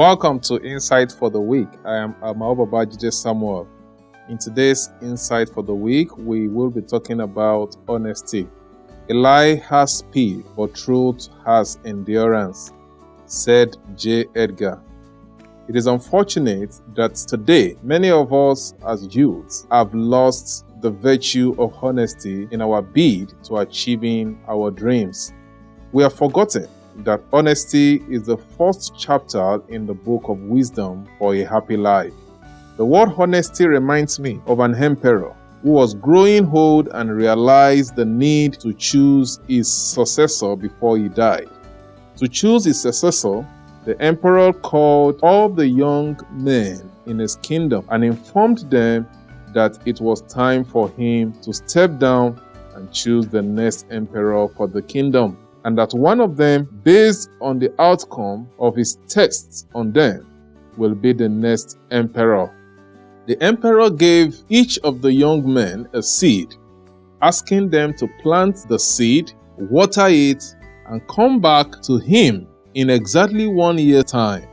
Welcome to Insight for the Week. I am Amao Babajide Samuel. In today's Insight for the Week, we will be talking about honesty. A lie has speed, but truth has endurance, said J. Edgar. It is unfortunate that today, many of us as youths have lost the virtue of honesty in our bid to achieving our dreams. We have forgotten that honesty is the first chapter in the book of wisdom for a happy life. The word honesty reminds me of an emperor who was growing old and realized the need to choose his successor before he died. To choose his successor, the emperor called all the young men in his kingdom and informed them that it was time for him to step down and choose the next emperor for the kingdom, and that one of them, based on the outcome of his tests on them, will be the next emperor. The emperor gave each of the young men a seed, asking them to plant the seed, water it, and come back to him in exactly 1 year's time.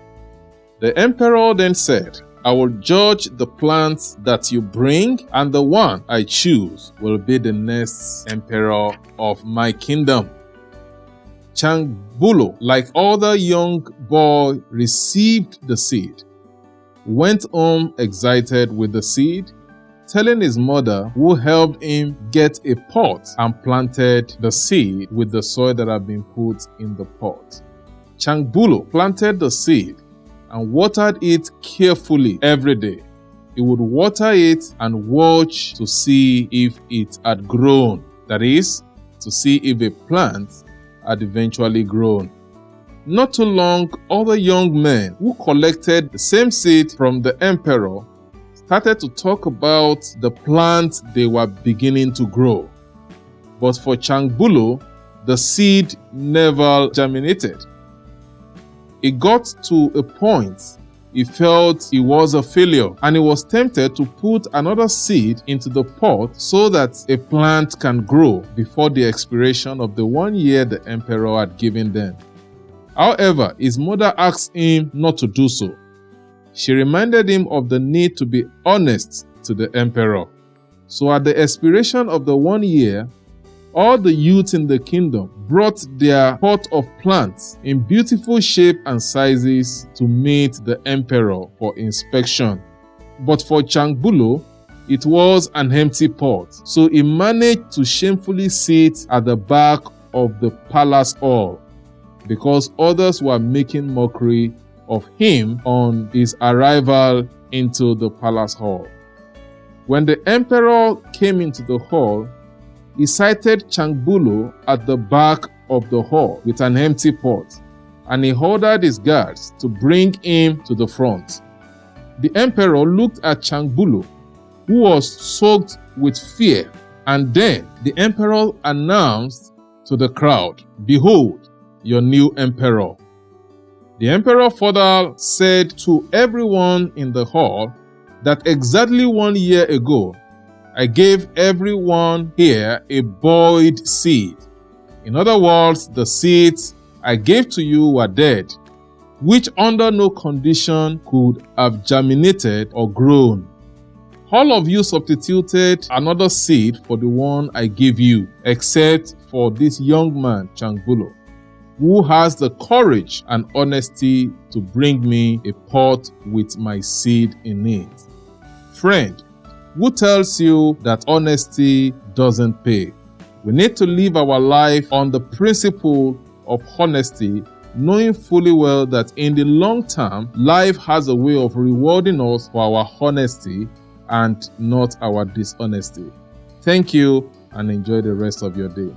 The emperor then said, "I will judge the plants that you bring, and the one I choose will be the next emperor of my kingdom." Changbulo, like other young boy, received the seed, went home excited with the seed, telling his mother, who helped him get a pot and planted the seed with the soil that had been put in the pot. Changbulo planted the seed and watered it carefully every day. He would water it and watch to see if it had grown. That is, to see if a plant had eventually grown. Not too long, other young men who collected the same seed from the emperor started to talk about the plant they were beginning to grow. But for Changbulo, the seed never germinated. It got to a point he felt he was a failure, and he was tempted to put another seed into the pot so that a plant can grow before the expiration of the 1 year the emperor had given them. However, his mother asked him not to do so. She reminded him of the need to be honest to the emperor. So at the expiration of the 1 year, all the youths in the kingdom brought their pot of plants in beautiful shape and sizes to meet the emperor for inspection. But for Changbulo, it was an empty pot, so he managed to shamefully sit at the back of the palace hall because others were making mockery of him on his arrival into the palace hall. When the emperor came into the hall, he sighted Changbulo at the back of the hall with an empty pot, and he ordered his guards to bring him to the front. The emperor looked at Changbulo, who was soaked with fear, and then the emperor announced to the crowd, "Behold, your new emperor." The emperor further said to everyone in the hall that exactly 1 year ago, I gave everyone here a boiled seed. In other words, the seeds I gave to you were dead, which under no condition could have germinated or grown. All of you substituted another seed for the one I gave you, except for this young man, Changbulo, who has the courage and honesty to bring me a pot with my seed in it. Friend, who tells you that honesty doesn't pay? We need to live our life on the principle of honesty, knowing fully well that in the long term, life has a way of rewarding us for our honesty and not our dishonesty. Thank you and enjoy the rest of your day.